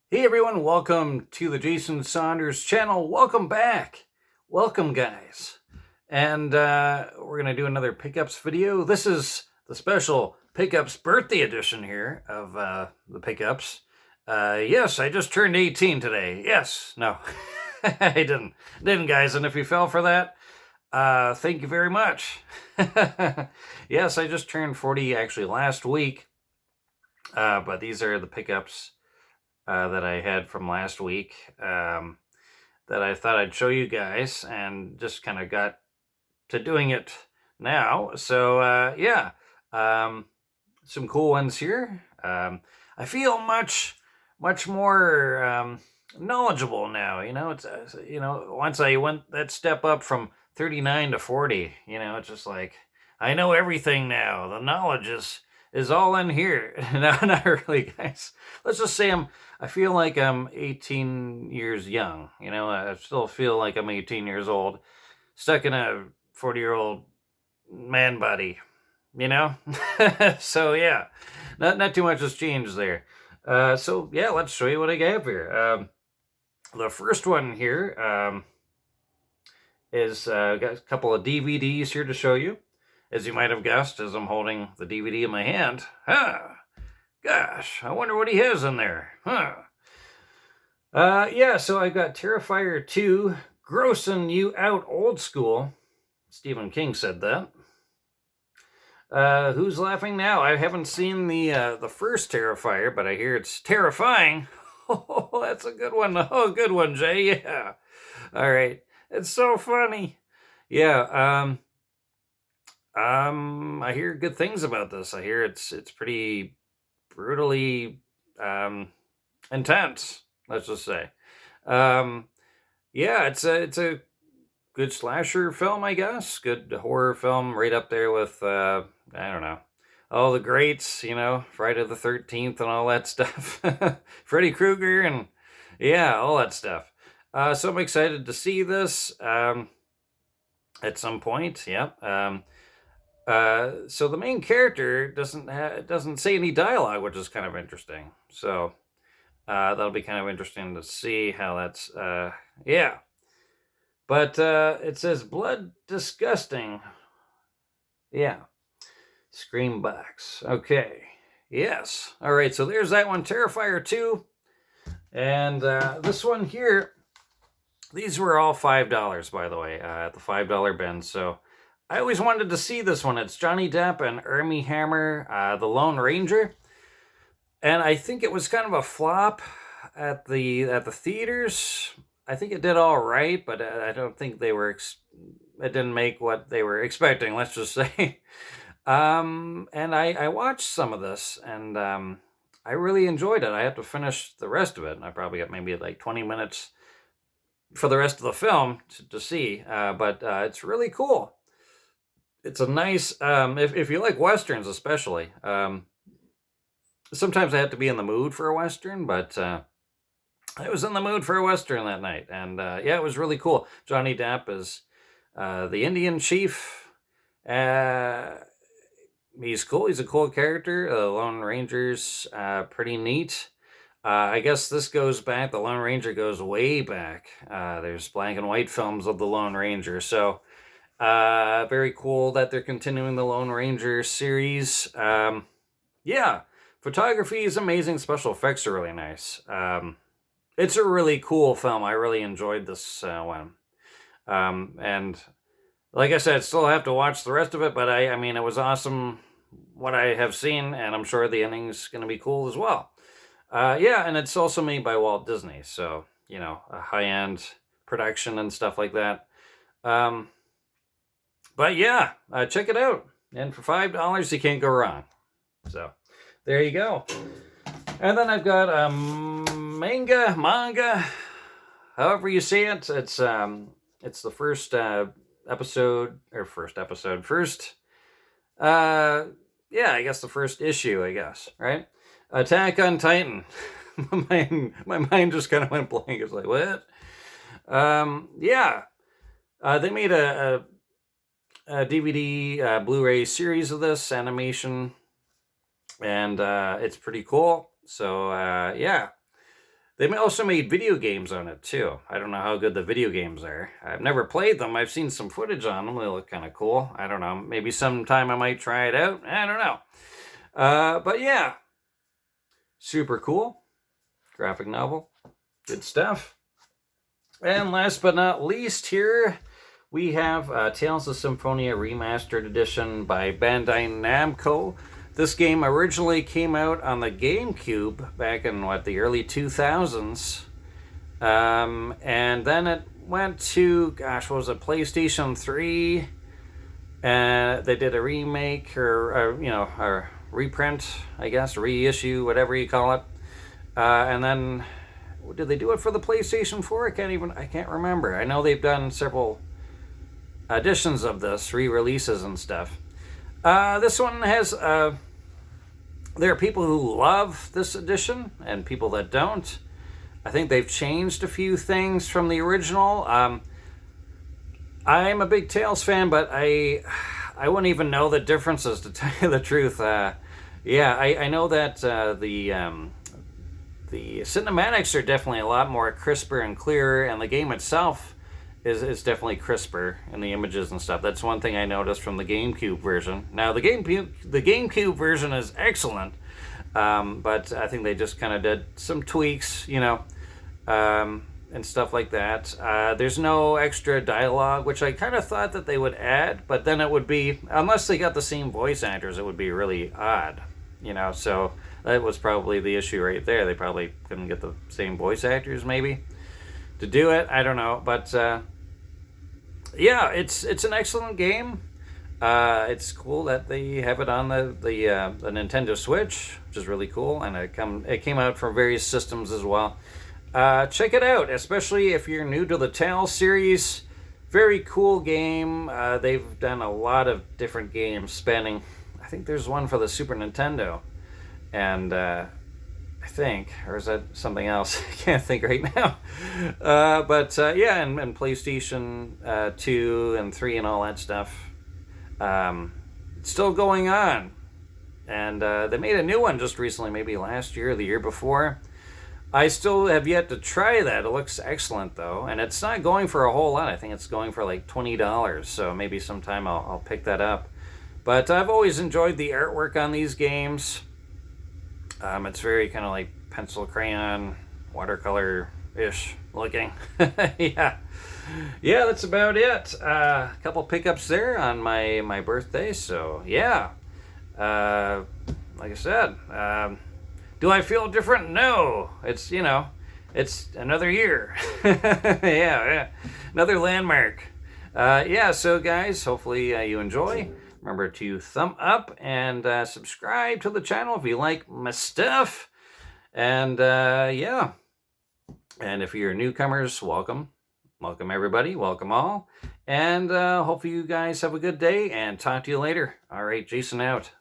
Hey everyone, welcome to the Jason Saunders channel. Welcome back. Welcome, guys. And we're going to do another pickups video. This is the special pickups birthday edition here of the pickups. Yes, I just turned 18 today. Yes, no, I didn't, guys. And if you fell for that, thank you very much. Yes, I just turned 40 actually last week. But these are the pickups that I had from last week that I thought I'd show you guys, and just kind of got to doing it now. So yeah, some cool ones here. I feel much more knowledgeable now. It's once I went that step up from 39 to 40. It's just like I know everything now. The knowledge is all in here. No, not really, guys. Let's just say I feel like I'm 18 years young. I still feel like I'm 18 years old, stuck in a 40-year-old man body. So yeah, not too much has changed there. So yeah, let's show you what I got here. The first one here is got a couple of DVDs here to show you. As you might have guessed, as I'm holding the DVD in my hand. Gosh, I wonder what he has in there. Yeah, so I got Terrifier 2, Grossing You Out Old School. Stephen King said that. Who's laughing now? I haven't seen the first Terrifier, but I hear it's terrifying. Oh, that's a good one. Oh, good one, Jay. Yeah. All right. It's so funny. Yeah. I hear good things about this. I hear it's pretty brutally intense. Let's just say. Yeah, it's a good slasher film, I guess. Good horror film, right up there with I don't know, all the greats. Friday the 13th and all that stuff. Freddy Krueger and yeah, all that stuff. So I'm excited to see this at some point. Yep. So the main character doesn't say any dialogue, which is kind of interesting. So that'll be kind of interesting to see how that's yeah. But it says blood disgusting. Yeah. Scream box. Okay. Yes. All right. So there's that one, Terrifier 2. And this one here, these were all $5, by the way, at the $5 bin. So I always wanted to see this one. It's Johnny Depp and Armie Hammer, the Lone Ranger. And I think it was kind of a flop at the theaters. I think it did all right, but I don't think they were. It didn't make what they were expecting. Let's just say. And I watched some of this, and I really enjoyed it. I have to finish the rest of it, and I probably got maybe like 20 minutes for the rest of the film to see. But it's really cool. It's a nice if you like westerns, especially. Sometimes I have to be in the mood for a western, but I was in the mood for a western that night, and yeah, it was really cool. Johnny Depp is the Indian chief. He's cool. He's a cool character. The Lone Ranger's pretty neat. I guess this goes back. The Lone Ranger goes way back. There's black and white films of the Lone Ranger, so very cool that they're continuing the Lone Ranger series. Yeah, photography is amazing. Special effects are really nice. It's a really cool film. I really enjoyed this one. And like I said, still have to watch the rest of it, but I mean, it was awesome what I have seen, and I'm sure the ending's going to be cool as well. Yeah, and it's also made by Walt Disney, so, a high-end production and stuff like that. But yeah, check it out. And for $5, you can't go wrong. So, there you go. And then I've got manga, however you say it. It's the first yeah, I guess the first issue, I guess, right? Attack on Titan. my mind just kind of went blank. It's like, what? Yeah. They made a DVD Blu-ray series of this animation, and it's pretty cool. So yeah, They also made video games on it too. I don't know how good the video games are. I've never played them. I've seen some footage on them. They look kind of cool. I don't know. Maybe sometime I might try it out. I don't know. But yeah, super cool. Graphic novel. Good stuff. And last but not least here, we have Tales of Symphonia Remastered Edition by Bandai Namco. This game originally came out on the GameCube back in, the early 2000s. And then it went to, what was it, PlayStation 3. And they did a remake or a reprint, I guess, reissue, whatever you call it. And then, did they do it for the PlayStation 4? I can't remember. I know they've done several editions of this, re-releases and stuff. This one has, there are people who love this edition and people that don't. I think they've changed a few things from the original. I'm a big Tales fan, but I wouldn't even know the differences, to tell you the truth. I know that the cinematics are definitely a lot more crisper and clearer, and the game itself is definitely crisper in the images and stuff. That's one thing I noticed from the GameCube version. Now, the GameCube version is excellent, but I think they just kind of did some tweaks, and stuff like that. There's no extra dialogue, which I kind of thought that they would add, but then it would be, unless they got the same voice actors, it would be really odd, so that was probably the issue right there. They probably couldn't get the same voice actors, maybe, to do it. I don't know, but yeah, it's an excellent game. It's cool that they have it on the Nintendo Switch, which is really cool, and it came out for various systems as well. Check it out, especially if you're new to the Tales series. Very cool game. They've done a lot of different games spanning, I think there's one for the Super Nintendo, and I think, or is that something else? I can't think right now. But yeah, and PlayStation 2 and 3 and all that stuff. It's still going on. And they made a new one just recently, maybe last year or the year before. I still have yet to try that. It looks excellent, though. And it's not going for a whole lot. I think it's going for like $20. So maybe sometime I'll pick that up. But I've always enjoyed the artwork on these games. It's very kind of like pencil crayon, watercolor-ish looking. Yeah, that's about it. A couple pickups there on my birthday. So yeah, like I said, do I feel different? No. It's it's another year. yeah, another landmark. Yeah. So guys, hopefully you enjoy. Remember to thumb up and subscribe to the channel if you like my stuff. And yeah. And if you're newcomers, welcome. Welcome everybody. Welcome all. And hopefully you guys have a good day and talk to you later. All right, Jason out.